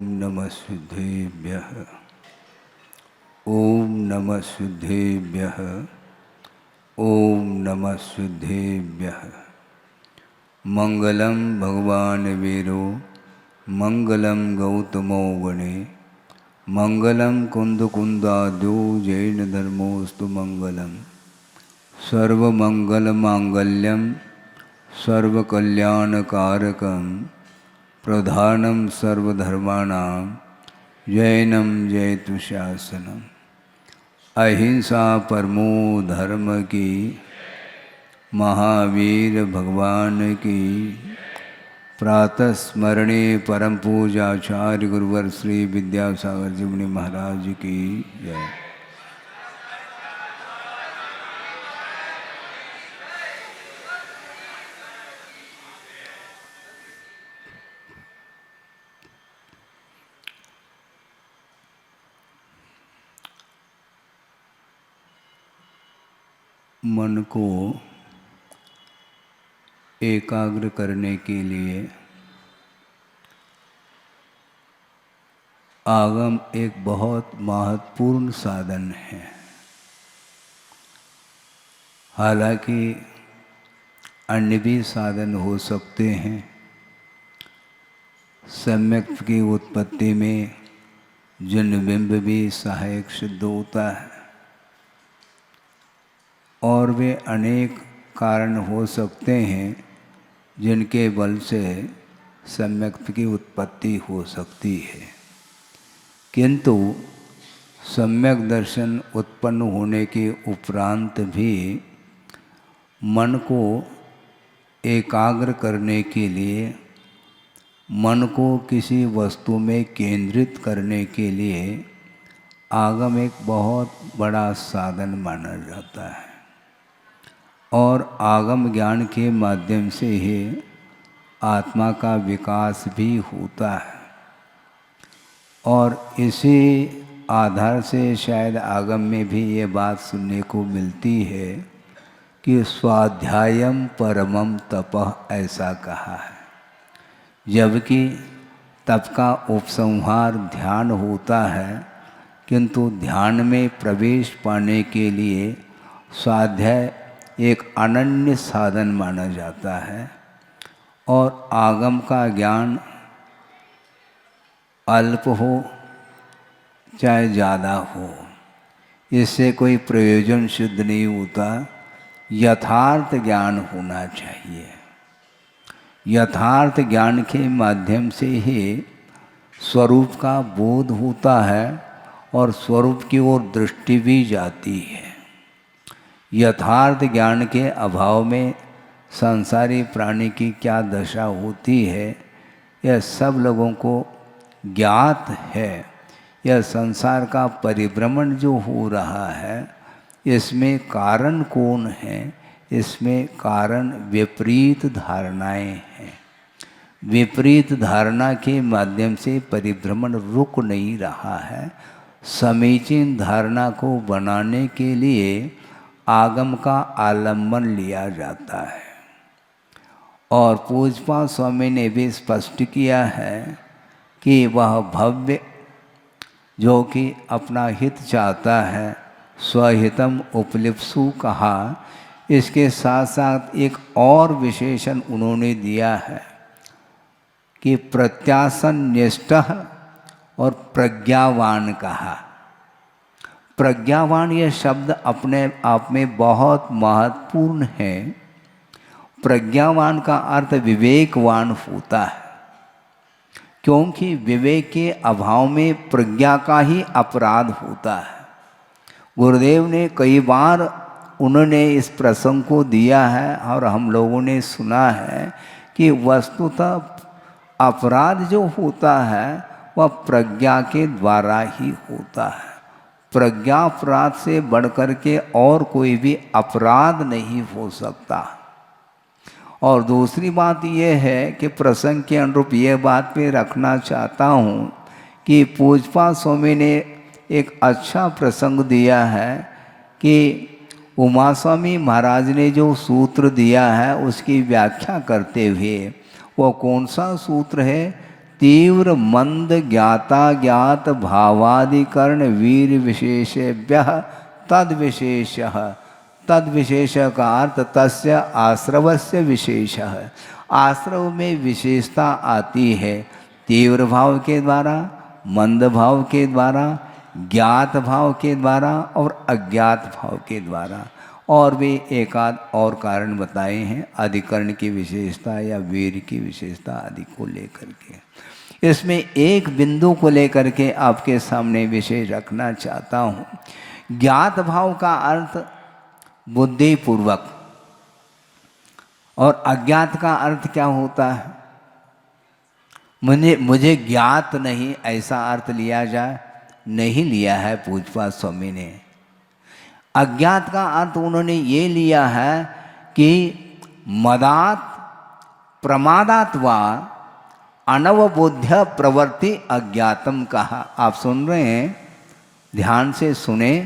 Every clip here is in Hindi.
नमः सिद्धेभ्यः। ओम नमः सिद्धेभ्यः। ओम नमः सिद्धेभ्यः। मंगलम भगवान वीरो मंगलम गौतमो गणे मंगलम कुंदकुंदाद्यो जैन धर्मोस्तु मंगलम सर्वमंगलमांगल्यम सर्वकल्याणकारकम प्रधानम सर्वधर्माणां जैनम जयतु शासनम। अहिंसा परमो धर्म की, महावीर भगवान की। प्रातः स्मरणे परम पूजाचार्य गुरुवर श्री विद्यासागर जी मुनि महाराज की जय। मन को एकाग्र करने के लिए आगम एक बहुत महत्वपूर्ण साधन है। हालांकि अन्य भी साधन हो सकते हैं। सम्यक की उत्पत्ति में जन्मबिंब भी सहायक सिद्ध होता है और वे अनेक कारण हो सकते हैं जिनके बल से सम्यक की उत्पत्ति हो सकती है। किंतु सम्यक दर्शन उत्पन्न होने के उपरांत भी मन को एकाग्र करने के लिए, मन को किसी वस्तु में केंद्रित करने के लिए आगम एक बहुत बड़ा साधन माना जाता है और आगम ज्ञान के माध्यम से ही आत्मा का विकास भी होता है। और इसी आधार से शायद आगम में भी ये बात सुनने को मिलती है कि स्वाध्यायम परमम तपः ऐसा कहा है। जबकि तप का उपसंहार ध्यान होता है, किंतु ध्यान में प्रवेश पाने के लिए स्वाध्याय एक अनन्य साधन माना जाता है। और आगम का ज्ञान अल्प हो चाहे ज़्यादा हो, इससे कोई प्रयोजन सिद्ध नहीं होता। यथार्थ ज्ञान होना चाहिए। यथार्थ ज्ञान के माध्यम से ही स्वरूप का बोध होता है और स्वरूप की ओर दृष्टि भी जाती है। यथार्थ ज्ञान के अभाव में संसारी प्राणी की क्या दशा होती है, यह सब लोगों को ज्ञात है। यह संसार का परिभ्रमण जो हो रहा है, इसमें कारण कौन है? इसमें कारण विपरीत धारणाएं हैं। विपरीत धारणा के माध्यम से परिभ्रमण रुक नहीं रहा है। समीचीन धारणा को बनाने के लिए आगम का आलंबन लिया जाता है। और पूज्यपाद स्वामी ने भी स्पष्ट किया है कि वह भव्य जो कि अपना हित चाहता है, स्वहितम उपलिप्सु कहा। इसके साथ साथ एक और विशेषण उन्होंने दिया है कि प्रत्यासन्निष्ठः और प्रज्ञावान कहा। प्रज्ञावान यह शब्द अपने आप में बहुत महत्वपूर्ण है। प्रज्ञावान का अर्थ विवेकवान होता है, क्योंकि विवेक के अभाव में प्रज्ञा का ही अपराध होता है। गुरुदेव ने कई बार उन्होंने इस प्रसंग को दिया है और हम लोगों ने सुना है कि वस्तुतः अपराध जो होता है वह प्रज्ञा के द्वारा ही होता है। प्रज्ञा अपराध से बढ़कर के और कोई भी अपराध नहीं हो सकता। और दूसरी बात यह है कि प्रसंग के अनुरूप यह बात पे रखना चाहता हूँ कि पूज्यपाद स्वामी ने एक अच्छा प्रसंग दिया है कि उमा स्वामी महाराज ने जो सूत्र दिया है उसकी व्याख्या करते हुए, वो कौन सा सूत्र है? तीव्र मंद ज्ञाता ज्ञात भावादिकरण वीर विशेषेभ्य तद विशेष। तद विशेष का अर्थ तस्य आश्रवस्य विशेष है। आश्रव में विशेषता आती है तीव्र भाव के द्वारा, मंद भाव के द्वारा, ज्ञात भाव के द्वारा और अज्ञात भाव के द्वारा। और भी एकाध और कारण बताए हैं अधिकरण की विशेषता या वीर की विशेषता आदि को लेकर के। इसमें एक बिंदु को लेकर के आपके सामने विषय रखना चाहता हूँ। ज्ञात भाव का अर्थ बुद्धिपूर्वक, और अज्ञात का अर्थ क्या होता है? मुझे ज्ञात नहीं, ऐसा अर्थ लिया जाए? नहीं लिया है पूज्यपाद स्वामी ने। अज्ञात का अर्थ उन्होंने ये लिया है कि मदात प्रमादात वा अनवबोध्य प्रवृत्ति अज्ञातम कहा। आप सुन रहे हैं, ध्यान से सुने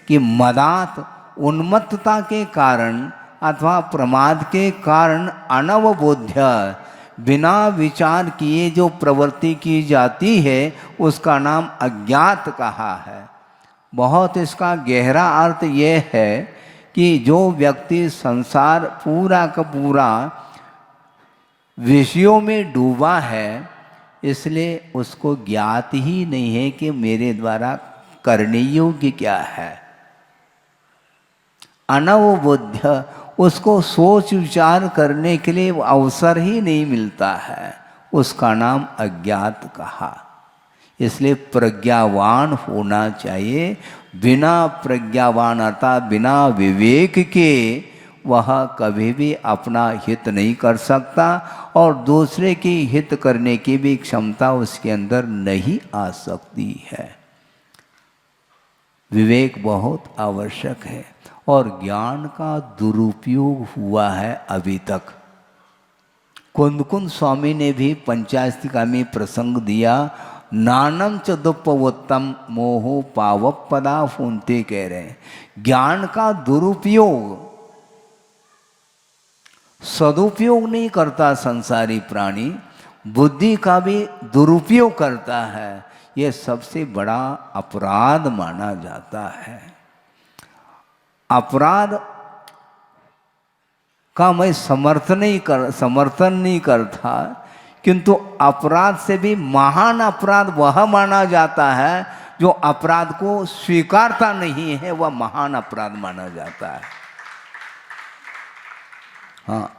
कि मदात उन्मत्तता के कारण अथवा प्रमाद के कारण अनवबोध्य बिना विचार किए जो प्रवृत्ति की जाती है उसका नाम अज्ञात कहा है। बहुत इसका गहरा अर्थ ये है कि जो व्यक्ति संसार पूरा का पूरा विषयों में डूबा है, इसलिए उसको ज्ञात ही नहीं है कि मेरे द्वारा करने योग्य क्या है। अनवबोध्य, उसको सोच विचार करने के लिए अवसर ही नहीं मिलता है, उसका नाम अज्ञात कहा। इसलिए प्रज्ञावान होना चाहिए। बिना प्रज्ञावान अर्थात बिना विवेक के वह कभी भी अपना हित नहीं कर सकता और दूसरे की हित करने की भी क्षमता उसके अंदर नहीं आ सकती है। विवेक बहुत आवश्यक है और ज्ञान का दुरुपयोग हुआ है अभी तक। कुंद स्वामी ने भी पंचास्तिका में प्रसंग दिया, नानम च दुप्पवोत्तम मोहो पावपदा फूनते कह रहे हैं। ज्ञान का दुरुपयोग, सदुपयोग नहीं करता संसारी प्राणी, बुद्धि का भी दुरुपयोग करता है। यह सबसे बड़ा अपराध माना जाता है। अपराध का मैं समर्थन नहीं करता, किंतु अपराध से भी महान अपराध वह माना जाता है जो अपराध को स्वीकारता नहीं है, वह महान अपराध माना जाता है। हाँ,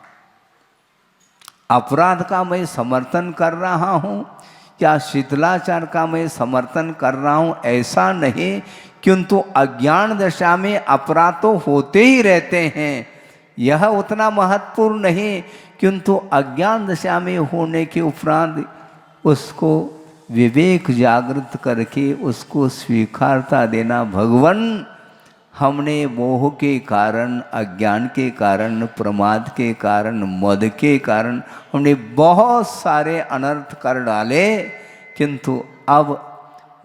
अपराध का मैं समर्थन कर रहा हूँ क्या शिथिलाचार का मैं समर्थन कर रहा हूँ ऐसा नहीं, किंतु अज्ञान दशा में अपराध तो होते ही रहते हैं, यह उतना महत्वपूर्ण नहीं, किंतु अज्ञान दशा में होने के उपरांत उसको विवेक जागृत करके उसको स्वीकारता देना। भगवान, हमने मोह के कारण, अज्ञान के कारण, प्रमाद के कारण, मद के कारण हमने बहुत सारे अनर्थ कर डाले, किंतु अब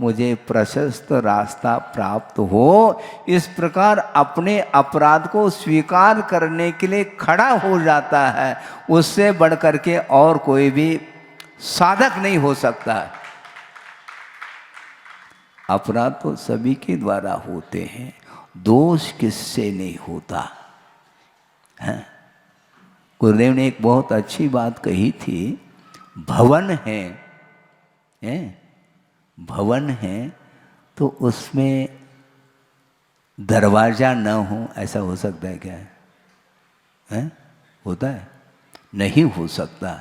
मुझे प्रशस्त रास्ता प्राप्त हो। इस प्रकार अपने अपराध को स्वीकार करने के लिए खड़ा हो जाता है। उससे बढ़ करके और कोई भी साधक नहीं हो सकता। अपराध तो सभी के द्वारा होते हैं, दोष किससे नहीं होता है। गुरुदेव ने एक बहुत अच्छी बात कही थी, भवन है भवन है तो उसमें दरवाजा न हो, ऐसा हो सकता है क्या? है? होता है? नहीं हो सकता।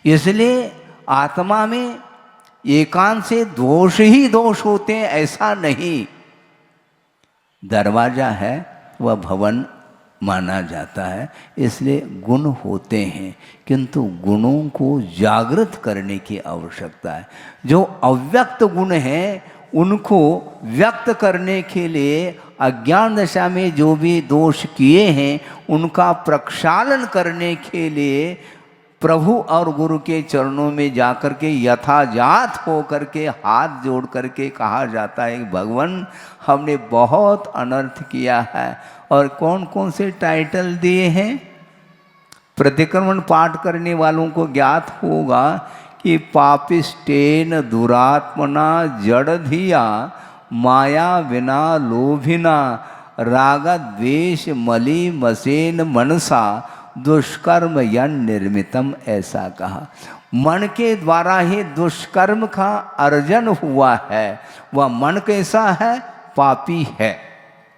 इसलिए आत्मा में एकांत से दोष ही दोष होते हैं, ऐसा नहीं। दरवाजा है वह भवन माना जाता है, इसलिए गुण होते हैं, किंतु गुणों को जागृत करने की आवश्यकता है। जो अव्यक्त गुण हैं उनको व्यक्त करने के लिए अज्ञान दशा में जो भी दोष किए हैं उनका प्रक्षालन करने के लिए प्रभु और गुरु के चरणों में जाकर के यथाजात हो करके हाथ जोड़ करके कहा जाता है, भगवान हमने बहुत अनर्थ किया है। और कौन कौन से टाइटल दिए हैं? प्रतिक्रमण पाठ करने वालों को ज्ञात होगा कि पापिष्टेन दुरात्मना जड़धिया माया विना लोभिना राग द्वेष मली मसेन मनसा दुष्कर्म यन निर्मितम, ऐसा कहा। मन के द्वारा ही दुष्कर्म का अर्जन हुआ है। वह मन कैसा है? पापी है।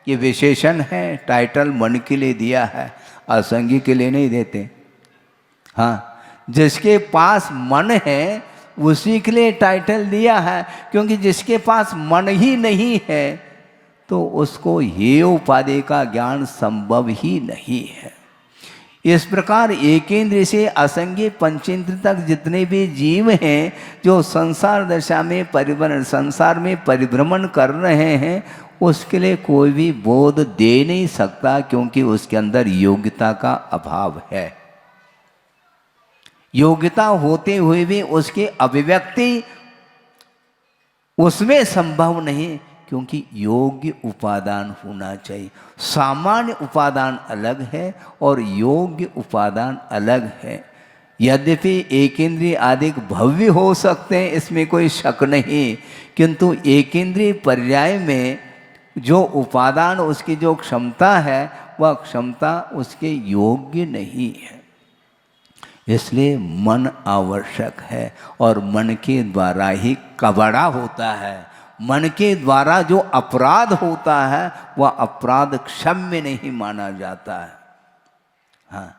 ये विशेषण है, टाइटल मन के लिए दिया है, असंगी के लिए नहीं देते। हाँ, जिसके पास मन है उसी के लिए टाइटल दिया है, क्योंकि जिसके पास मन ही नहीं है तो उसको ये उपाधि का ज्ञान संभव ही नहीं है। इस प्रकार एकेंद्रिय से असंगी पंचेंद्र तक जितने भी जीव हैं जो संसार दशा में संसार में परिभ्रमण कर रहे हैं, उसके लिए कोई भी बोध दे नहीं सकता, क्योंकि उसके अंदर योग्यता का अभाव है। योग्यता होते हुए भी उसकी अभिव्यक्ति उसमें संभव नहीं, क्योंकि योग्य उपादान होना चाहिए। सामान्य उपादान अलग है और योग्य उपादान अलग है। यद्यपि एकेंद्रिय आदि भव्य हो सकते हैं, इसमें कोई शक नहीं, किंतु एकेंद्रिय पर्याय में जो उपादान, उसकी जो क्षमता है, वह क्षमता उसके योग्य नहीं है। इसलिए मन आवश्यक है, और मन के द्वारा ही कबड़ा होता है। मन के द्वारा जो अपराध होता है वह अपराध क्षम्य नहीं माना जाता है। हाँ,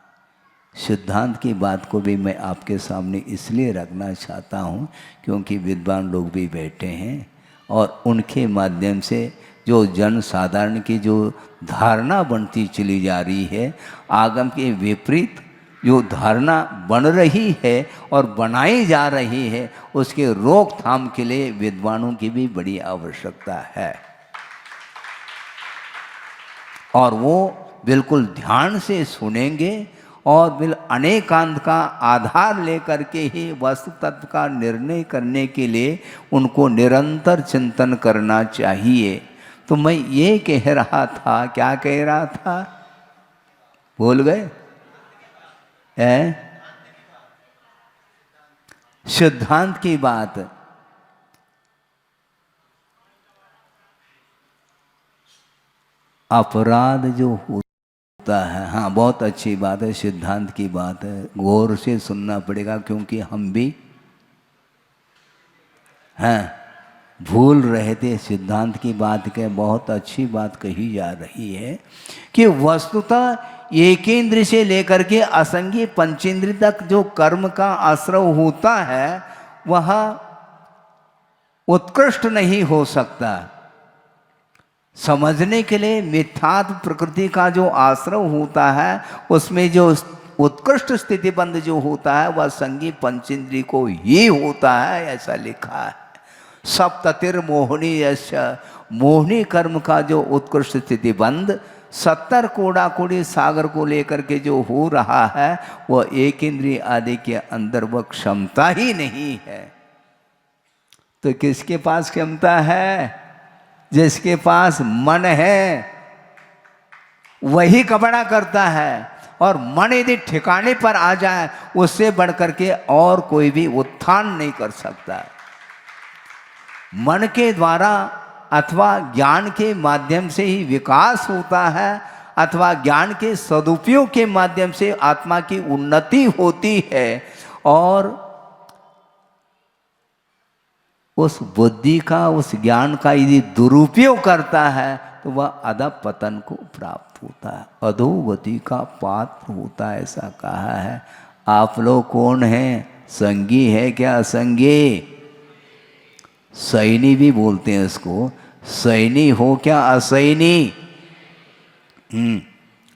सिद्धांत की बात को भी मैं आपके सामने इसलिए रखना चाहता हूँ क्योंकि विद्वान लोग भी बैठे हैं, और उनके माध्यम से जो जन साधारण की जो धारणा बनती चली जा रही है, आगम के विपरीत जो धारणा बन रही है और बनाई जा रही है, उसके रोकथाम के लिए विद्वानों की भी बड़ी आवश्यकता है। और वो बिल्कुल ध्यान से सुनेंगे और अनेकांत का आधार लेकर के ही वस्तु तत्व का निर्णय करने के लिए उनको निरंतर चिंतन करना चाहिए। तो मैं ये कह रहा था, क्या कह रहा था, भूल गए? सिद्धांत की बात। अपराध जो होता है, हाँ बहुत अच्छी बात है, सिद्धांत की बात है, गौर से सुनना पड़ेगा, क्योंकि हम भी हैं भूल रहे थे। सिद्धांत की बात के बहुत अच्छी बात कही जा रही है कि वस्तुतः एकेंद्र से लेकर के असंगी पंचेंद्र तक जो कर्म का आश्रय होता है वह उत्कृष्ट नहीं हो सकता। समझने के लिए मिथ्यात्व प्रकृति का जो आश्रय होता है, उसमें जो उत्कृष्ट स्थितिबंध जो होता है वह संगी पंचेंद्रिय को ही होता है, ऐसा लिखा है। सप्ततिर मोहनी यस्य, मोहनी कर्म का जो उत्कृष्ट स्थितिबंध 70 कोड़ा कोड़ी सागर को लेकर के जो हो रहा है, वह एक इंद्रिय आदि के अंदर वह क्षमता ही नहीं है। तो किसके पास क्षमता है? जिसके पास मन है वही कबड़ा करता है, और मन यदि ठिकाने पर आ जाए उससे बढ़कर के और कोई भी उत्थान नहीं कर सकता। मन के द्वारा अथवा ज्ञान के माध्यम से ही विकास होता है, अथवा ज्ञान के सदुपयोग के माध्यम से आत्मा की उन्नति होती है, और उस बुद्धि का, उस ज्ञान का यदि दुरुपयोग करता है तो वह अधपतन को प्राप्त होता है, अधोगति का पात्र होता है, ऐसा कहा है। आप लोग कौन हैं? संगी है क्या असंगी? सैनी भी बोलते हैं इसको। सैनी हो क्या असैनी?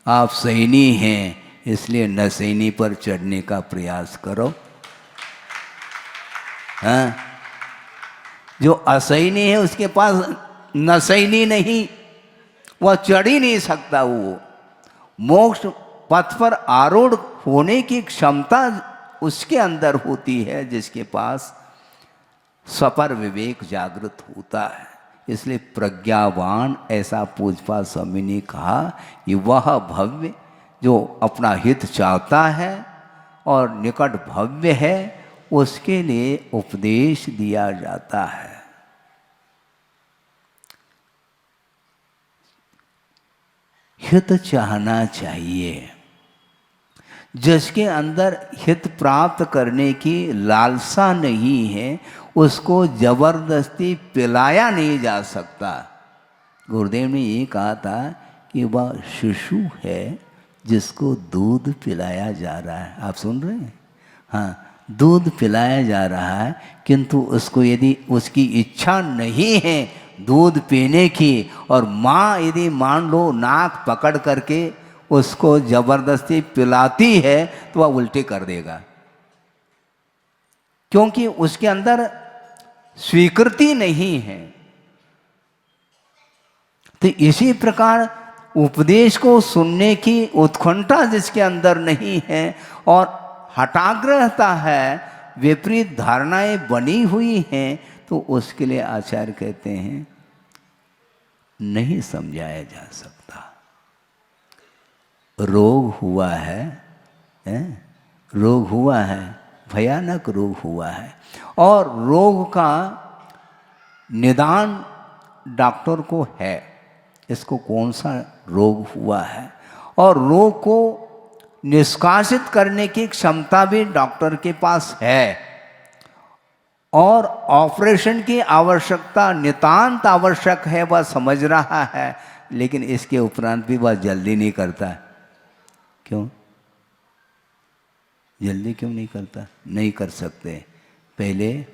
आप सैनी हैं, इसलिए नसैनी पर चढ़ने का प्रयास करो। हाँ, जो असैनी है उसके पास नसैनी नहीं, वह चढ़ ही नहीं सकता। वो मोक्ष पथ पर आरूढ़ होने की क्षमता उसके अंदर होती है जिसके पास सपर विवेक जागृत होता है। इसलिए प्रज्ञावान, ऐसा पूजपा स्वामी ने कहा कि वह भव्य जो अपना हित चाहता है और निकट भव्य है, उसके लिए उपदेश दिया जाता है। हित चाहना चाहिए। जिसके अंदर हित प्राप्त करने की लालसा नहीं है उसको जबरदस्ती पिलाया नहीं जा सकता। गुरुदेव ने ये कहा था कि वह शिशु है जिसको दूध पिलाया जा रहा है। आप सुन रहे हैं? हाँ, दूध पिलाया जा रहा है, किंतु उसको यदि उसकी इच्छा नहीं है दूध पीने की और माँ यदि मान लो नाक पकड़ करके उसको जबरदस्ती पिलाती है तो वह उल्टी कर देगा, क्योंकि उसके अंदर स्वीकृति नहीं है। तो इसी प्रकार उपदेश को सुनने की उत्कंठा जिसके अंदर नहीं है और हठाग्रहता है, विपरीत धारणाएं बनी हुई हैं, तो उसके लिए आचार्य कहते हैं नहीं समझाया जा सकता। रोग हुआ है, रोग हुआ है, भयानक रोग हुआ है, और रोग का निदान डॉक्टर को है, इसको कौन सा रोग हुआ है, और रोग को निष्कासित करने की क्षमता भी डॉक्टर के पास है, और ऑपरेशन की आवश्यकता नितांत आवश्यक है, वह समझ रहा है, लेकिन इसके उपरांत भी वह जल्दी नहीं करता। क्यों जल्दी क्यों नहीं करता? नहीं कर सकते, पहले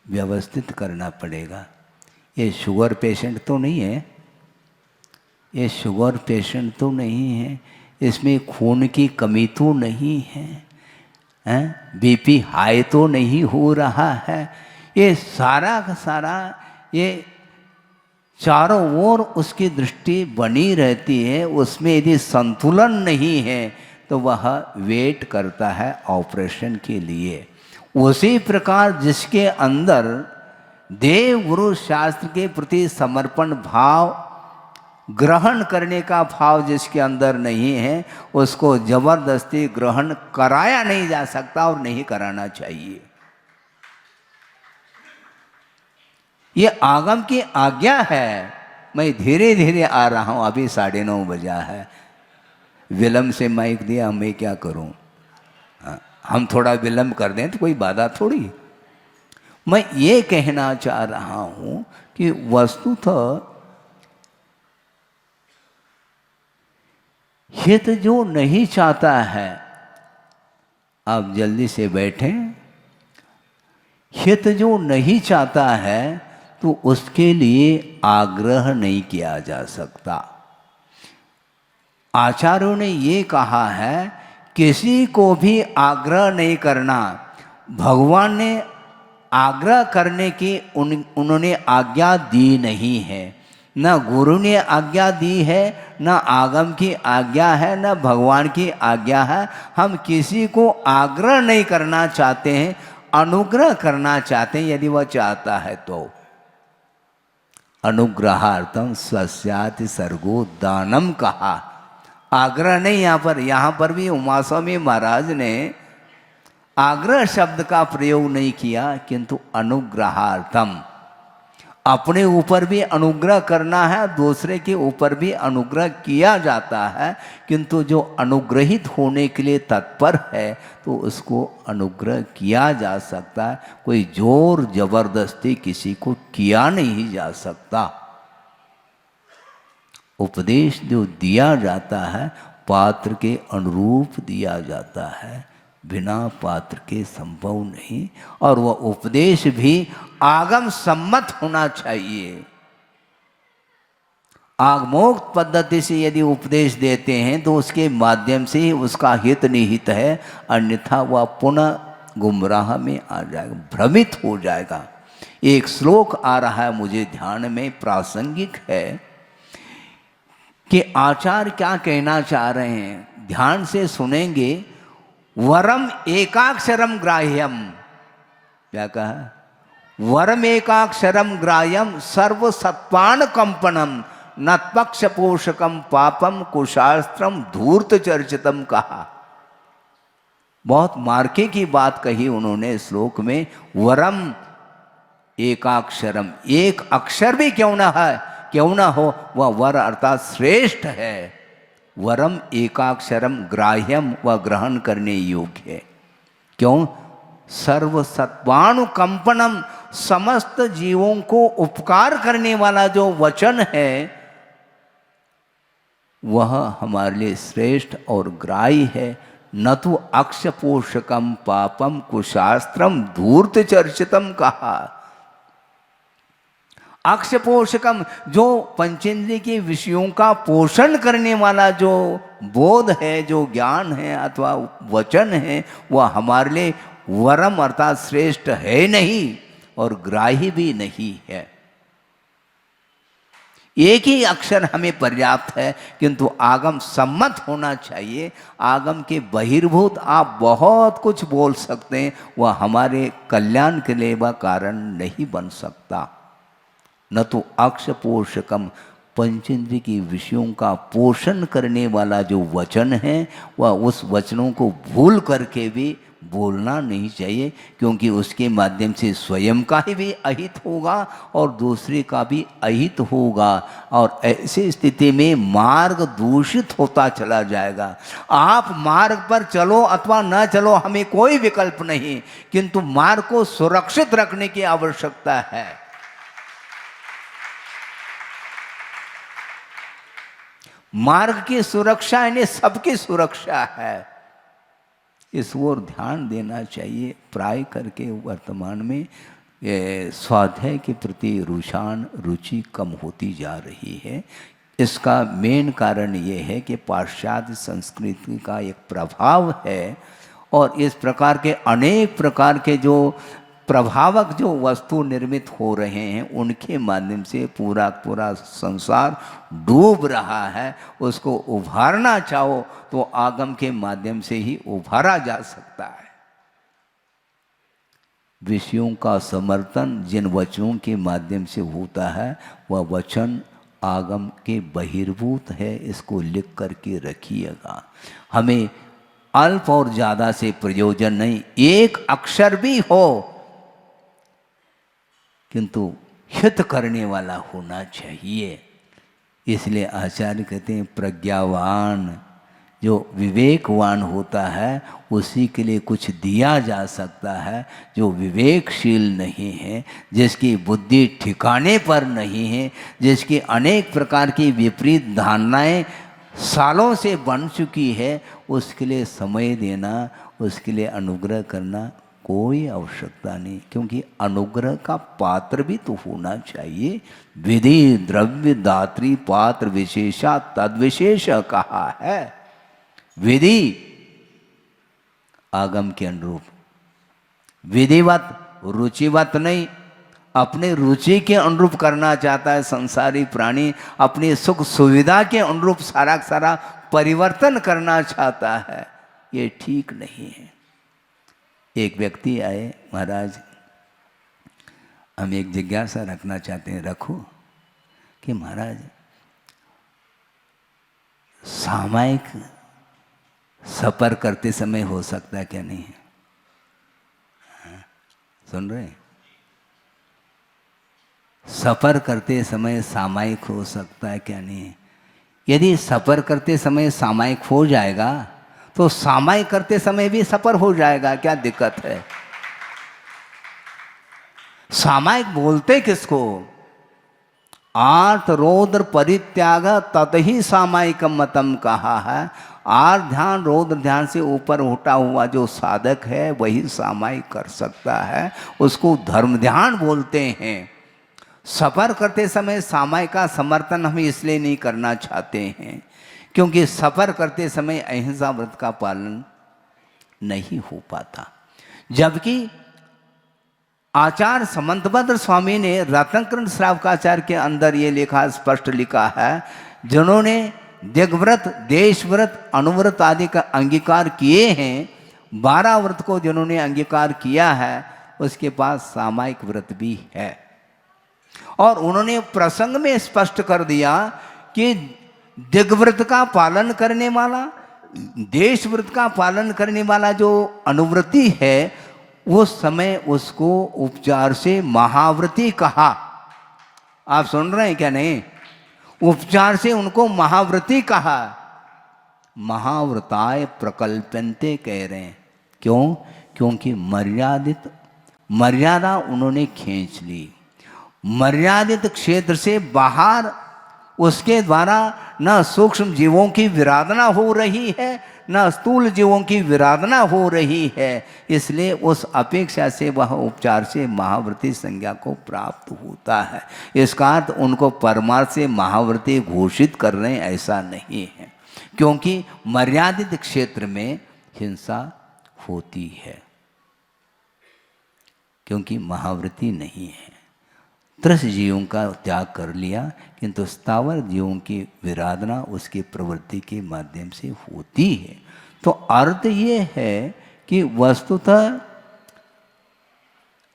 व्यवस्थित करना पड़ेगा। ये शुगर पेशेंट तो नहीं है, ये शुगर पेशेंट तो नहीं है, इसमें खून की कमी तो नहीं है, बीपी हाई तो नहीं हो रहा है। ये सारा का सारा ये चारों ओर उसकी दृष्टि बनी रहती है, उसमें यदि संतुलन नहीं है तो वह वेट करता है ऑपरेशन के लिए। उसी प्रकार जिसके अंदर देव गुरु शास्त्र के प्रति समर्पण भाव, ग्रहण करने का भाव जिसके अंदर नहीं है, उसको जबरदस्ती ग्रहण कराया नहीं जा सकता और नहीं कराना चाहिए। ये आगम की आज्ञा है। मैं धीरे धीरे आ रहा हूं, अभी 9:30 बजा है, विलंब से माइक दिया, मैं क्या करूं? हम थोड़ा विलंब कर दें तो कोई बाधा थोड़ी। मैं ये कहना चाह रहा हूं कि वस्तुतः हित जो नहीं चाहता है, आप जल्दी से बैठें, हित जो नहीं चाहता है तो उसके लिए आग्रह नहीं किया जा सकता। आचार्यों ने ये कहा है किसी को भी आग्रह नहीं करना। भगवान ने आग्रह करने की उन्होंने आज्ञा दी नहीं है, न गुरु ने आज्ञा दी है, न आगम की आज्ञा है, न भगवान की आज्ञा है। हम किसी को आग्रह नहीं करना चाहते हैं, अनुग्रह करना चाहते हैं यदि वह चाहता है तो। अनुग्रहार्थम स्वस्याति सर्गो दानम कहा, आग्रह नहीं। यहाँ पर भी उमास्वामी महाराज ने आग्रह शब्द का प्रयोग नहीं किया, किंतु अनुग्रहार्थम, अपने ऊपर भी अनुग्रह करना है, दूसरे के ऊपर भी अनुग्रह किया जाता है, किंतु जो अनुग्रहित होने के लिए तत्पर है तो उसको अनुग्रह किया जा सकता है। कोई जोर जबरदस्ती किसी को किया नहीं जा सकता। उपदेश जो दिया जाता है पात्र के अनुरूप दिया जाता है, बिना पात्र के संभव नहीं, और वह उपदेश भी आगम सम्मत होना चाहिए। आगमोक्त पद्धति से यदि उपदेश देते हैं तो उसके माध्यम से ही उसका हित निहित है, अन्यथा वह पुनः गुमराह में आ जाएगा, भ्रमित हो जाएगा। एक श्लोक आ रहा है मुझे ध्यान में, प्रासंगिक है, कि आचार्य क्या कहना चाह रहे हैं, ध्यान से सुनेंगे। वरम एकाक्षरम ग्राह्यम, क्या कहा? वरम एकाक्षरम ग्राह्यम सर्व सत्वान कंपनम नत्पक्ष पोषकम पापम कुशास्त्रम धूर्त चर्चितम कहा। बहुत मार्के की बात कही उन्होंने श्लोक में, वरम एकाक्षरम, एक अक्षर भी क्यों ना है, क्यों ना हो, वह वर अर्थात श्रेष्ठ है। वरम एकाक्षरम ग्राह्यम, वह ग्रहण करने योग्य है। क्यों? सर्व सत्वानुकंपनम, समस्त जीवों को उपकार करने वाला जो वचन है वह हमारे लिए श्रेष्ठ और ग्राह्य है। न तो अक्षपोषकम पापम कुशास्त्रम धूर्त चर्चितम कहा। अक्षपोषकम, जो पंचेंद्रिय के विषयों का पोषण करने वाला जो बोध है, जो ज्ञान है अथवा वचन है, वह हमारे लिए वरम अर्थात श्रेष्ठ है नहीं और ग्राही भी नहीं है। एक ही अक्षर हमें पर्याप्त है, किंतु आगम सम्मत होना चाहिए। आगम के बहिर्भूत आप बहुत कुछ बोल सकते हैं, वह हमारे कल्याण के लिए वह कारण नहीं बन सकता। न तो अक्ष पोषकम, पंचेंद्रिय की विषयों का पोषण करने वाला जो वचन है वह उस वचनों को भूल करके भी बोलना नहीं चाहिए, क्योंकि उसके माध्यम से स्वयं का ही भी अहित होगा और दूसरे का भी अहित होगा, और ऐसी स्थिति में मार्ग दूषित होता चला जाएगा। आप मार्ग पर चलो अथवा न चलो, हमें कोई विकल्प नहीं, किंतु मार्ग को सुरक्षित रखने की आवश्यकता है। मार्ग की सुरक्षा यानी सबकी सुरक्षा है, इस ओर ध्यान देना चाहिए। प्राय करके वर्तमान में स्वाध्याय के प्रति रुचि कम होती जा रही है। इसका मेन कारण ये है कि पाश्चात्य संस्कृति का एक प्रभाव है, और इस प्रकार के अनेक प्रकार के जो प्रभावक जो वस्तु निर्मित हो रहे हैं उनके माध्यम से पूरा पूरा संसार डूब रहा है। उसको उभारना चाहो तो आगम के माध्यम से ही उभारा जा सकता है। विषयों का समर्थन जिन वचनों के माध्यम से होता है वह वचन आगम के बहिर्भूत है, इसको लिख करके रखिएगा। हमें अल्प और ज़्यादा से प्रयोजन नहीं, एक अक्षर भी हो किंतु हित करने वाला होना चाहिए। इसलिए आचार्य कहते हैं प्रज्ञावान, जो विवेकवान होता है उसी के लिए कुछ दिया जा सकता है। जो विवेकशील नहीं है, जिसकी बुद्धि ठिकाने पर नहीं है, जिसकी अनेक प्रकार की विपरीत धारणाएं सालों से बन चुकी है, उसके लिए समय देना, उसके लिए अनुग्रह करना कोई आवश्यकता नहीं, क्योंकि अनुग्रह का पात्र भी तो होना चाहिए। विधि द्रव्य दात्री पात्र विशेषा तद्विशेष कहा है। विधि आगम के अनुरूप, विधिवत रुचिवत नहीं। अपने रुचि के अनुरूप करना चाहता है संसारी प्राणी, अपनी सुख सुविधा के अनुरूप सारा सारा परिवर्तन करना चाहता है, ये ठीक नहीं है। एक व्यक्ति आए, महाराज हम एक जिज्ञासा रखना चाहते हैं, रखो, कि महाराज सामायिक सफर करते समय हो सकता है क्या नहीं है? सुन रहे? सफर करते समय सामायिक हो सकता है क्या नहीं है? यदि सफर करते समय सामायिक हो जाएगा तो सामायिक करते समय भी सफर हो जाएगा, क्या दिक्कत है? सामायिक बोलते किसको? आर्त रौद्र परित्याग ततहि सामायिकम मतम कहा है। आर्त ध्यान रौद्र ध्यान से ऊपर उठा हुआ जो साधक है वही सामायिक कर सकता है, उसको धर्म ध्यान बोलते हैं। सफर करते समय सामायिक का समर्थन हम इसलिए नहीं करना चाहते हैं क्योंकि सफर करते समय अहिंसा व्रत का पालन नहीं हो पाता। जबकि आचार्य समंतभद्र स्वामी ने रत्नकर्ण श्रावकाचार्य के अंदर ये लिखा, स्पष्ट लिखा है, जिन्होंने दिग्व्रत, देशव्रत, अनुव्रत आदि का अंगीकार किए हैं, 12 व्रत को जिन्होंने अंगीकार किया है उसके पास सामायिक व्रत भी है। और उन्होंने प्रसंग में स्पष्ट कर दिया कि दिग्व्रत का पालन करने वाला देश व्रत का पालन करने वाला जो अनुव्रती है, वो समय उसको उपचार से महाव्रती कहा। आप सुन रहे हैं क्या? नहीं, उपचार से उनको महाव्रती कहा। महाव्रताय प्रकल्पन्ते कह रहे हैं। क्यों? क्योंकि मर्यादा उन्होंने खींच ली। मर्यादित क्षेत्र से बाहर उसके द्वारा न सूक्ष्म जीवों की विराधना हो रही है, न स्थूल जीवों की विराधना हो रही है। इसलिए उस अपेक्षा से वह उपचार से महाव्रती संज्ञा को प्राप्त होता है। इसका अर्थ उनको परमार्थ से महाव्रती घोषित कर रहे हैं, ऐसा नहीं है। क्योंकि मर्यादित क्षेत्र में हिंसा होती है, क्योंकि महाव्रती नहीं है। त्रस जीवों का त्याग कर लिया, किंतु स्थावर जीवों की विराधना उसकी प्रवृत्ति के माध्यम से होती है। तो अर्थ ये है कि वस्तुतः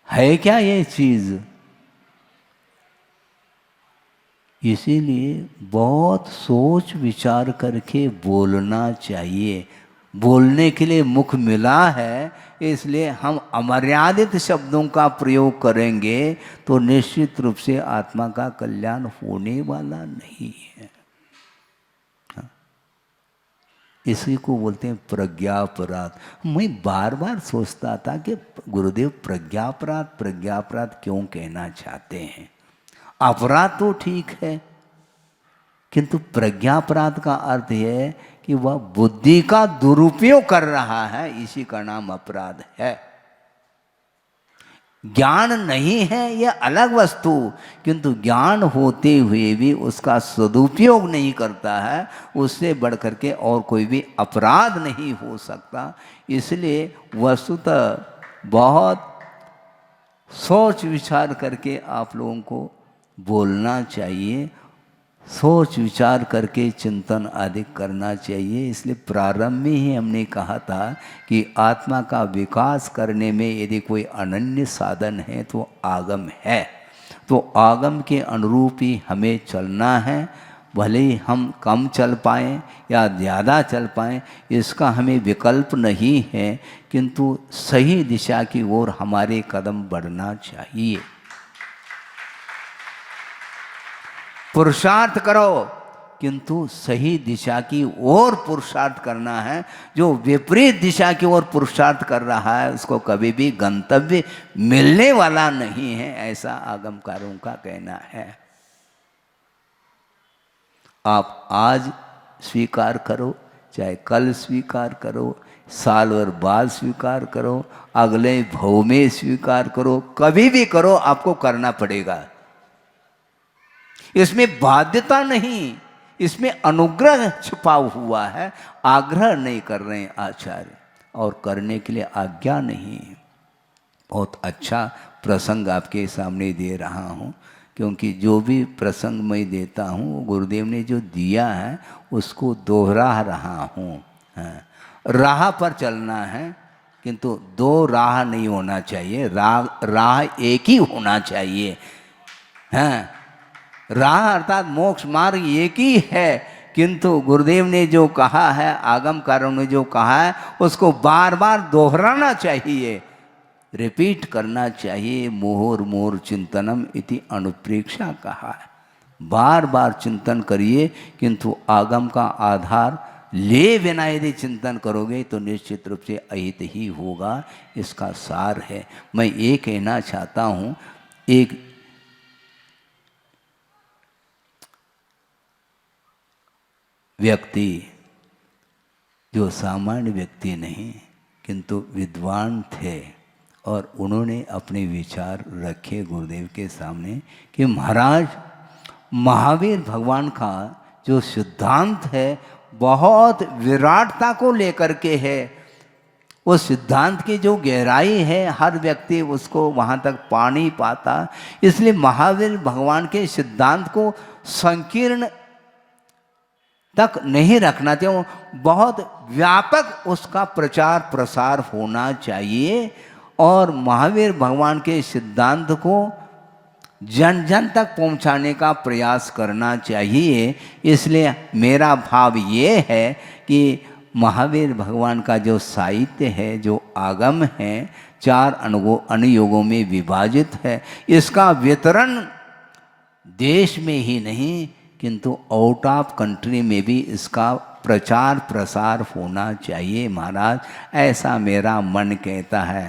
है क्या ये चीज? इसीलिए बहुत सोच विचार करके बोलना चाहिए। बोलने के लिए मुख मिला है, इसलिए हम अमर्यादित शब्दों का प्रयोग करेंगे तो निश्चित रूप से आत्मा का कल्याण होने वाला नहीं है। इसी को बोलते हैं प्रज्ञापराध। मैं बार बार सोचता था कि गुरुदेव प्रज्ञापराध क्यों कहना चाहते हैं? अपराध तो ठीक है, किंतु प्रज्ञापराध का अर्थ है कि वह बुद्धि का दुरुपयोग कर रहा है, इसी का नाम अपराध है। ज्ञान नहीं है यह अलग वस्तु, किंतु ज्ञान होते हुए भी उसका सदुपयोग नहीं करता है, उससे बढ़कर के और कोई भी अपराध नहीं हो सकता। इसलिए वस्तुतः बहुत सोच विचार करके आप लोगों को बोलना चाहिए, सोच विचार करके चिंतन आदि करना चाहिए। इसलिए प्रारंभ में ही हमने कहा था कि आत्मा का विकास करने में यदि कोई अनन्य साधन है तो आगम है। तो आगम के अनुरूप ही हमें चलना है। भले ही हम कम चल पाएँ या ज़्यादा चल पाएँ, इसका हमें विकल्प नहीं है, किंतु सही दिशा की ओर हमारे कदम बढ़ना चाहिए। पुरुषार्थ करो, किंतु सही दिशा की ओर पुरुषार्थ करना है। जो विपरीत दिशा की ओर पुरुषार्थ कर रहा है उसको कभी भी गंतव्य मिलने वाला नहीं है, ऐसा आगमकारों का कहना है। आप आज स्वीकार करो, चाहे कल स्वीकार करो, साल भर बाद स्वीकार करो, अगले भव में स्वीकार करो, कभी भी करो, आपको करना पड़ेगा। इसमें बाध्यता नहीं, इसमें अनुग्रह छुपा हुआ है। आग्रह नहीं कर रहे हैं आचार्य, और करने के लिए आज्ञा नहीं। बहुत अच्छा प्रसंग आपके सामने दे रहा हूँ, क्योंकि जो भी प्रसंग मैं देता हूँ वो गुरुदेव ने जो दिया है उसको दोहरा रहा हूँ। राह पर चलना है, किंतु दो राह नहीं होना चाहिए, राह एक ही होना चाहिए। राह अर्थात मोक्ष मार्ग एक ही है, किंतु गुरुदेव ने जो कहा है, आगमकारों ने जो कहा है, उसको बार बार दोहराना चाहिए, रिपीट करना चाहिए। मुहुर्मुहुर् चिंतनम इति अनुप्रेक्षा कहा है। बार बार चिंतन करिए, किंतु आगम का आधार ले बिना यदि चिंतन करोगे तो निश्चित रूप से अहित ही होगा। इसका सार है। मैं ये कहना चाहता हूँ, एक व्यक्ति जो सामान्य व्यक्ति नहीं किंतु विद्वान थे, और उन्होंने अपने विचार रखे गुरुदेव के सामने कि महाराज, महावीर भगवान का जो सिद्धांत है बहुत विराटता को लेकर के है। उस सिद्धांत की जो गहराई है हर व्यक्ति उसको वहाँ तक पा नहीं पाता। इसलिए महावीर भगवान के सिद्धांत को संकीर्ण तक नहीं रखना चाहिए, बहुत व्यापक उसका प्रचार प्रसार होना चाहिए, और महावीर भगवान के सिद्धांत को जन जन तक पहुंचाने का प्रयास करना चाहिए। इसलिए मेरा भाव ये है कि महावीर भगवान का जो साहित्य है, जो आगम है, 4 अनुयोगों में विभाजित है। इसका वितरण देश में ही नहीं किंतु आउट ऑफ कंट्री में भी इसका प्रचार प्रसार होना चाहिए महाराज, ऐसा मेरा मन कहता है।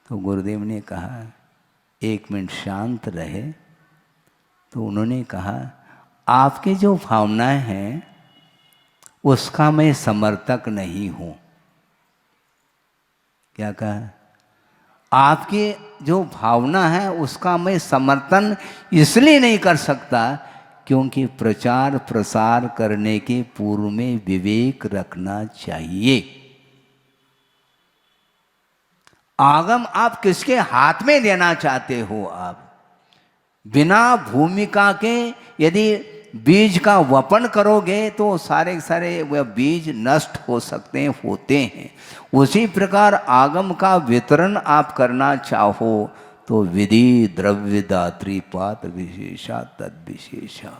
तो गुरुदेव ने कहा 1 मिनट शांत रहे। तो उन्होंने कहा आपके जो भावनाएं हैं उसका मैं समर्थक नहीं हूँ। क्या कहा? आपकी जो भावना है उसका मैं समर्थन इसलिए नहीं कर सकता क्योंकि प्रचार प्रसार करने के पूर्व में विवेक रखना चाहिए। आगम आप किसके हाथ में देना चाहते हो? आप बिना भूमिका के यदि बीज का वपन करोगे तो सारे के सारे वह बीज नष्ट हो सकते हैं, होते हैं। उसी प्रकार आगम का वितरण आप करना चाहो तो विधि द्रव्य दात्री पात्र विशेषा तद विशेषा,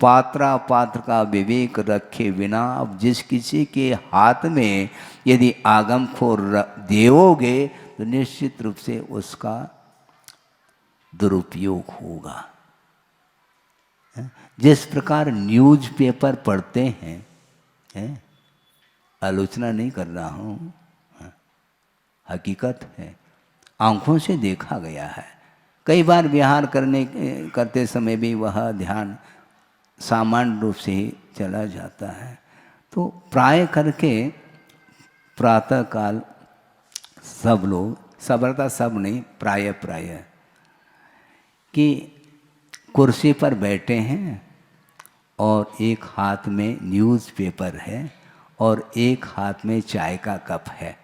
पात्रा पात्र का विवेक रखे बिना अब जिस किसी के हाथ में यदि आगम को देओगे तो निश्चित रूप से उसका दुरुपयोग होगा। जिस प्रकार न्यूज़पेपर पढ़ते हैं, आलोचना नहीं कर रहा हूँ, हकीकत है, आंखों से देखा गया है। कई बार विहार करते समय भी वह ध्यान सामान्य रूप से ही चला जाता है। तो प्राय करके प्रातःकाल सब लोग, सबरता सब नहीं, प्राय कि कुर्सी पर बैठे हैं और एक हाथ में न्यूज़पेपर है और एक हाथ में चाय का कप है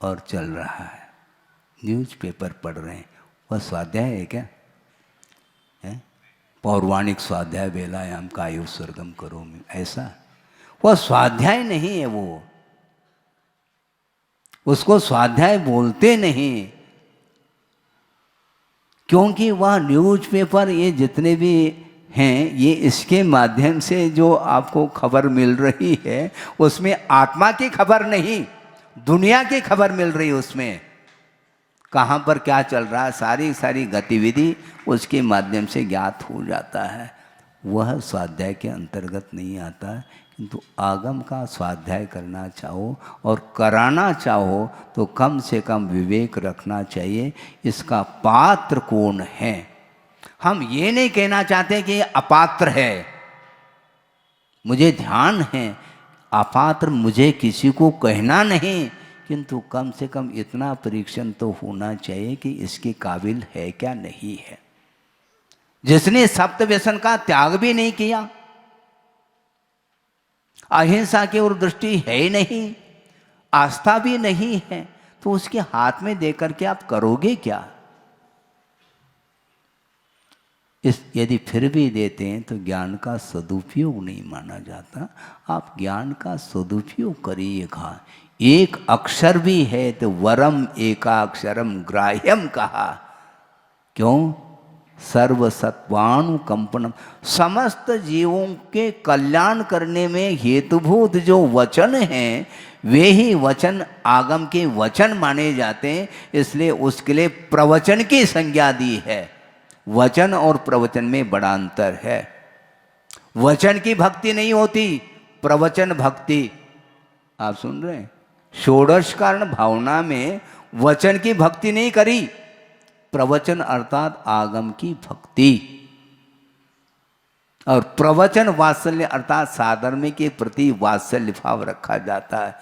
और चल रहा है, न्यूज़पेपर पढ़ रहे हैं। वह स्वाध्याय है क्या? है पौराणिक स्वाध्याय वेलायाम कायो स्वर्गम करोमि, ऐसा वह स्वाध्याय नहीं है। वो उसको स्वाध्याय बोलते नहीं, क्योंकि वह न्यूज़पेपर ये जितने भी हैं ये इसके माध्यम से जो आपको खबर मिल रही है उसमें आत्मा की खबर नहीं, दुनिया की खबर मिल रही है। उसमें कहाँ पर क्या चल रहा है सारी गतिविधि उसके माध्यम से ज्ञात हो जाता है। वह स्वाध्याय के अंतर्गत नहीं आता। किंतु आगम का स्वाध्याय करना चाहो और कराना चाहो तो कम से कम विवेक रखना चाहिए, इसका पात्र कौन है। हम ये नहीं कहना चाहते कि अपात्र है, मुझे ध्यान है, अपात्र मुझे किसी को कहना नहीं, किंतु कम से कम इतना परीक्षण तो होना चाहिए कि इसके काबिल है क्या नहीं है। जिसने सप्त व्यसन का त्याग भी नहीं किया, अहिंसा की ओर दृष्टि है ही नहीं, आस्था भी नहीं है, तो उसके हाथ में देकर के आप करोगे क्या? यदि फिर भी देते हैं तो ज्ञान का सदुपयोग नहीं माना जाता। आप ज्ञान का सदुपयोग करिएगा। एक अक्षर भी है तो वरम एकाक्षरम ग्राह्यम कहा। क्यों? सर्वसत्वानुकंपनम, समस्त जीवों के कल्याण करने में हेतुभूत जो वचन हैं वे ही वचन आगम के वचन माने जाते हैं। इसलिए उसके लिए प्रवचन की संज्ञा दी है। वचन और प्रवचन में बड़ा अंतर है। वचन की भक्ति नहीं होती, प्रवचन भक्ति। आप सुन रहे हैं? षोडश कारण भावना में वचन की भक्ति नहीं करी, प्रवचन अर्थात आगम की भक्ति। और प्रवचन वात्सल्य अर्थात साधर्मी के प्रति वात्सल्य भाव रखा जाता है।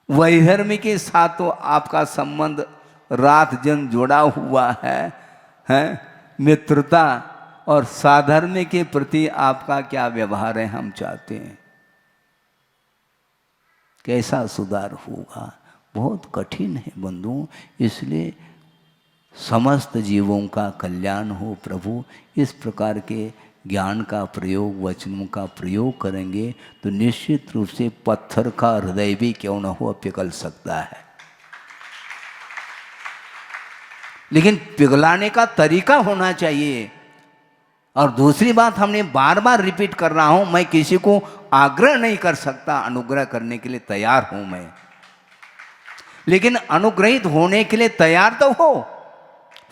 वैधर्मी के साथ तो आपका संबंध रात दिन जुड़ा हुआ है मित्रता, और साधर्मी के प्रति आपका क्या व्यवहार है हम चाहते हैं। कैसा सुधार होगा? बहुत कठिन है बंधुओं। इसलिए समस्त जीवों का कल्याण हो प्रभु, इस प्रकार के ज्ञान का प्रयोग, वचनों का प्रयोग करेंगे तो निश्चित रूप से पत्थर का हृदय भी क्यों न हो पिघल सकता है। लेकिन पिघलाने का तरीका होना चाहिए। और दूसरी बात हमने बार बार रिपीट कर रहा हूं, मैं किसी को आग्रह नहीं कर सकता, अनुग्रह करने के लिए तैयार हूं मैं, लेकिन अनुग्रहित होने के लिए तैयार तो हो।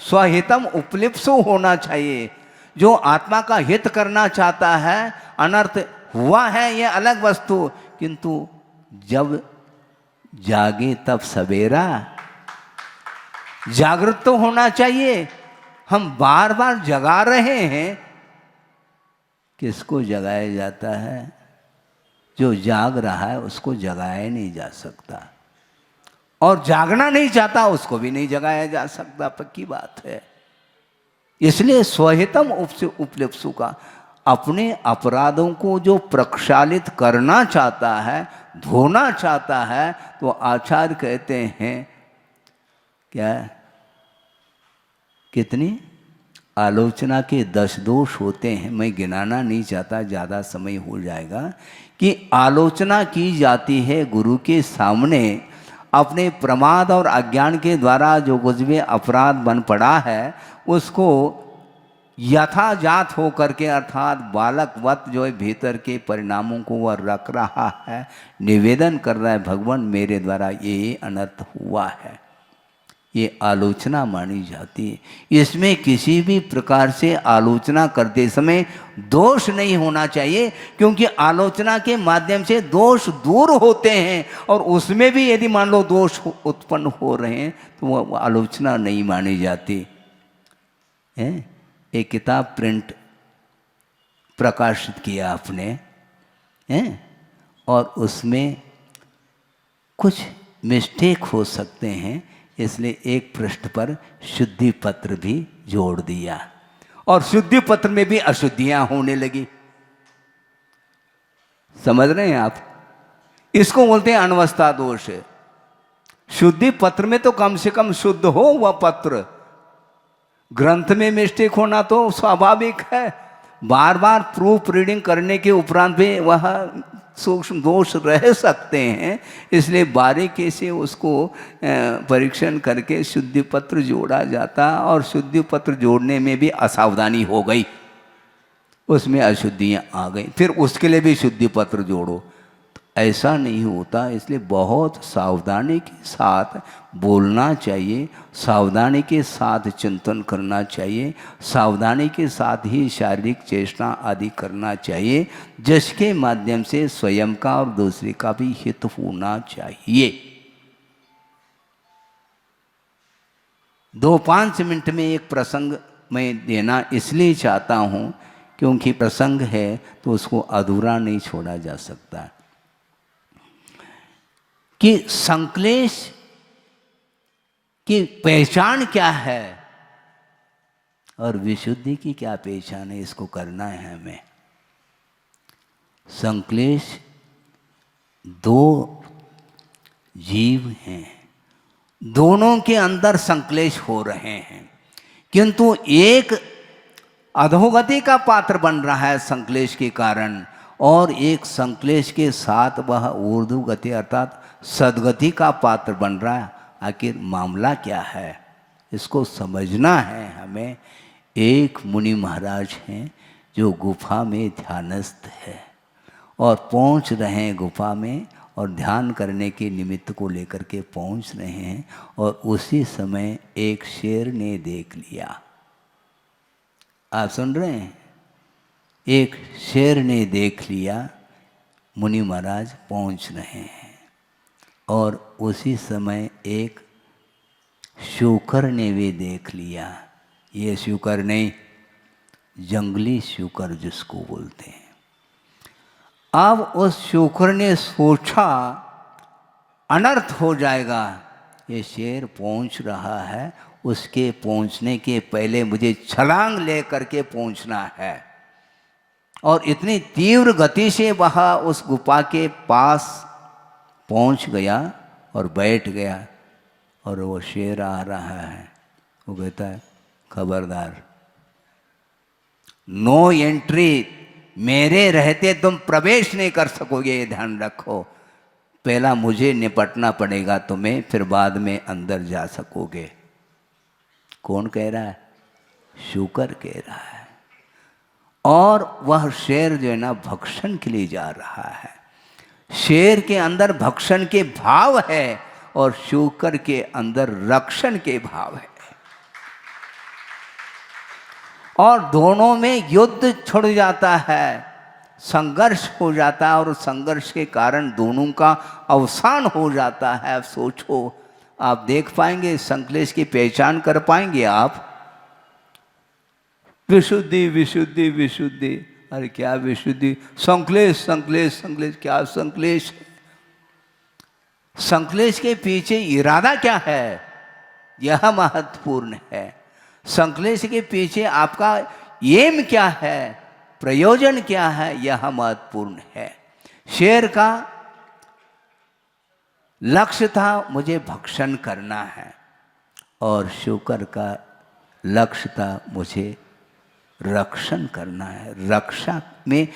स्वहितम उपलिप्सु होना चाहिए। जो आत्मा का हित करना चाहता है, अनर्थ हुआ है यह अलग वस्तु, किंतु जब जागे तब सवेरा, जागृत तो होना चाहिए। हम बार बार जगा रहे हैं, किसको जगाया जाता है? जो जाग रहा है उसको जगाया नहीं जा सकता, और जागना नहीं चाहता उसको भी नहीं जगाया जा सकता, पक्की बात है। इसलिए स्वहितम उपलिप्सु का, अपने अपराधों को जो प्रक्षालित करना चाहता है, धोना चाहता है, तो आचार्य कहते हैं क्या, कितनी आलोचना के 10 दोष होते हैं। मैं गिनाना नहीं चाहता, ज़्यादा समय हो जाएगा। कि आलोचना की जाती है गुरु के सामने, अपने प्रमाद और अज्ञान के द्वारा जो कुछ भी अपराध बन पड़ा है उसको यथाजात हो करके, अर्थात बालकवत जो है भीतर के परिणामों को वह रख रहा है, निवेदन कर रहा है, भगवान मेरे द्वारा ये अनर्थ हुआ है, ये आलोचना मानी जाती है। इसमें किसी भी प्रकार से आलोचना करते समय दोष नहीं होना चाहिए, क्योंकि आलोचना के माध्यम से दोष दूर होते हैं, और उसमें भी यदि मान लो दोष उत्पन्न हो रहे हैं तो वह आलोचना नहीं मानी जाती है। एक किताब प्रिंट प्रकाशित किया आपने हैं, और उसमें कुछ मिस्टेक हो सकते हैं, इसलिए एक पृष्ठ पर शुद्धि पत्र भी जोड़ दिया, और शुद्धि पत्र में भी अशुद्धियां होने लगी। समझ रहे हैं आप? इसको बोलते हैं अनवस्था दोष। शुद्धि पत्र में तो कम से कम शुद्ध हो वह पत्र, ग्रंथ में मिस्टेक होना तो स्वाभाविक है। बार बार प्रूफ रीडिंग करने के उपरांत भी वह सूक्ष्म दोष रह सकते हैं, इसलिए बारीकी से उसको परीक्षण करके शुद्धि पत्र जोड़ा जाता, और शुद्धि पत्र जोड़ने में भी असावधानी हो गई, उसमें अशुद्धियाँ आ गई, फिर उसके लिए भी शुद्धि पत्र जोड़ो। तो ऐसा नहीं होता, इसलिए बहुत सावधानी के साथ बोलना चाहिए, सावधानी के साथ चिंतन करना चाहिए, सावधानी के साथ ही शारीरिक चेष्टा आदि करना चाहिए, जिसके माध्यम से स्वयं का और दूसरे का भी हित होना चाहिए। 2-5 मिनट में एक प्रसंग मैं देना इसलिए चाहता हूँ, क्योंकि प्रसंग है तो उसको अधूरा नहीं छोड़ा जा सकता। कि संक्लेश की पहचान क्या है और विशुद्धि की क्या पहचान है, इसको करना है हमें। संक्लेश 2 जीव हैं, दोनों के अंदर संक्लेश हो रहे हैं, किंतु एक अधोगति का पात्र बन रहा है संक्लेश के कारण, और एक संक्लेश के साथ वह ऊर्ध्व गति अर्थात सद्गति का पात्र बन रहा है। आखिर मामला क्या है, इसको समझना है हमें। एक मुनि महाराज हैं जो गुफा में ध्यानस्थ है, और पहुंच रहे हैं गुफा में, और ध्यान करने के निमित्त को लेकर के पहुंच रहे हैं, और उसी समय एक शेर ने देख लिया। आप सुन रहे हैं? एक शेर ने देख लिया, मुनि महाराज पहुंच रहे हैं, और उसी समय एक शूकर ने भी देख लिया। ये शूकर नहीं, जंगली शूकर जिसको बोलते हैं। अब उस शूकर ने सोचा अनर्थ हो जाएगा, ये शेर पहुंच रहा है, उसके पहुंचने के पहले मुझे छलांग ले करके पहुंचना है। और इतनी तीव्र गति से वह उस गुफा के पास पहुंच गया और बैठ गया, और वो शेर आ रहा है। वो कहता है खबरदार, नो एंट्री, मेरे रहते तुम प्रवेश नहीं कर सकोगे, ये ध्यान रखो। पहला मुझे निपटना पड़ेगा तुम्हें, फिर बाद में अंदर जा सकोगे। कौन कह रहा है? शूकर कह रहा है। और वह शेर जो है ना भक्षण के लिए जा रहा है। शेर के अंदर भक्षण के भाव है और शूकर के अंदर रक्षण के भाव है, और दोनों में युद्ध छिड़ जाता है, संघर्ष हो जाता है, और संघर्ष के कारण दोनों का अवसान हो जाता है। अब सोचो, आप देख पाएंगे संश्लेष की पहचान कर पाएंगे आप? विशुद्धि विशुद्धि विशुद्धि, अरे क्या विशुद्धि? संश्लेष संश्लेष संश्लेष, क्या संश्लेष? संश्लेष के पीछे इरादा क्या है, यह महत्वपूर्ण है। संश्लेष के पीछे आपका एम क्या है, प्रयोजन क्या है, यह महत्वपूर्ण है। शेर का लक्ष्य था मुझे भक्षण करना है, और शूकर का लक्ष्य था मुझे रक्षण करना है। रक्षा में,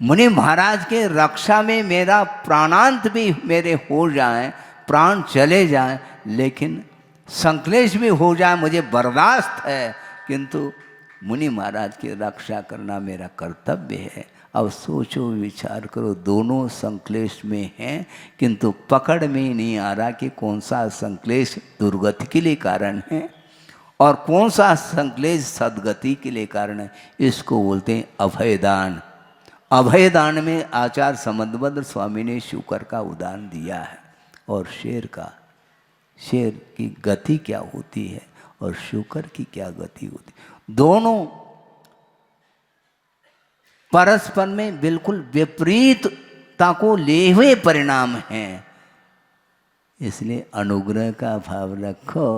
मुनि महाराज के रक्षा में मेरा प्राणांत भी मेरे हो जाए, प्राण चले जाए, लेकिन संश्लेष भी हो जाए, मुझे बर्दाश्त है, किंतु मुनि महाराज की रक्षा करना मेरा कर्तव्य है। अब सोचो विचार करो, दोनों संश्लेष में हैं, किंतु पकड़ में नहीं आ रहा कि कौन सा संश्लेष दुर्गति के लिए कारण है और कौन सा संश्लेष सद्गति के लिए कारण है। इसको बोलते हैं अभयदान। अभयदान में आचार्य समंतभद्र स्वामी ने शूकर का उदाहरण दिया है, और शेर का, शेर की गति क्या होती है और शूकर की क्या गति होती है। दोनों परस्पर में बिल्कुल विपरीतता को लिए हुए परिणाम हैं। इसलिए अनुग्रह का भाव रखो,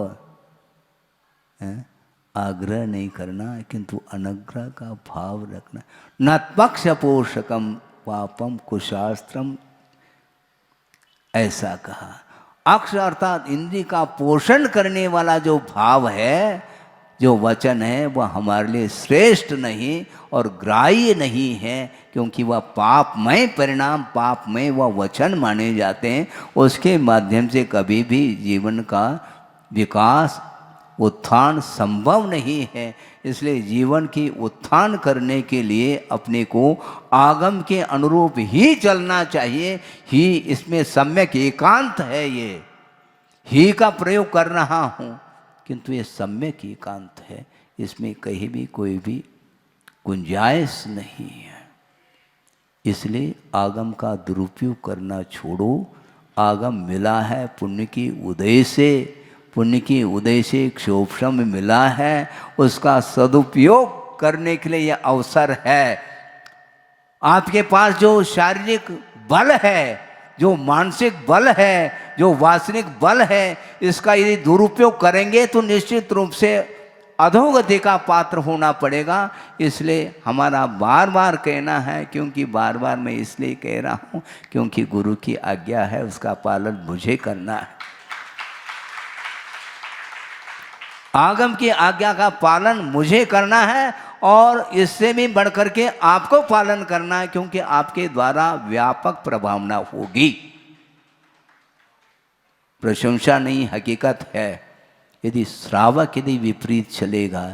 आग्रह नहीं करना, किंतु अनुग्रह का भाव रखना। न पक्ष पोषकम पापम कुशास्त्रम, ऐसा कहा। अक्ष अर्थात इंद्रिय का पोषण करने वाला जो भाव है, जो वचन है, वह हमारे लिए श्रेष्ठ नहीं और ग्राह्य नहीं है, क्योंकि वह पापमय परिणाम, पापमय वह वचन माने जाते हैं। उसके माध्यम से कभी भी जीवन का विकास, उत्थान संभव नहीं है। इसलिए जीवन की उत्थान करने के लिए अपने को आगम के अनुरूप ही चलना चाहिए। ही इसमें सम्यक एकांत है, ये ही का प्रयोग कर रहा हूँ, किंतु ये सम्यक एकांत है, इसमें कहीं भी कोई भी गुंजाइश नहीं है। इसलिए आगम का दुरुपयोग करना छोड़ो। आगम मिला है पुण्य की उदय से, पुण्य की उदय से क्षोभम मिला है, उसका सदुपयोग करने के लिए यह अवसर है। आपके पास जो शारीरिक बल है, जो मानसिक बल है, जो वासनिक बल है, इसका यदि दुरुपयोग करेंगे तो निश्चित रूप से अधोगति का पात्र होना पड़ेगा। इसलिए हमारा बार बार कहना है, क्योंकि बार बार मैं इसलिए कह रहा हूँ क्योंकि गुरु की आज्ञा है, उसका पालन मुझे करना है। आगम की आज्ञा का पालन मुझे करना है, और इससे भी बढ़कर के आपको पालन करना है, क्योंकि आपके द्वारा व्यापक प्रभावना होगी। प्रशंसा नहीं, हकीकत है। यदि श्रावक यदि विपरीत चलेगा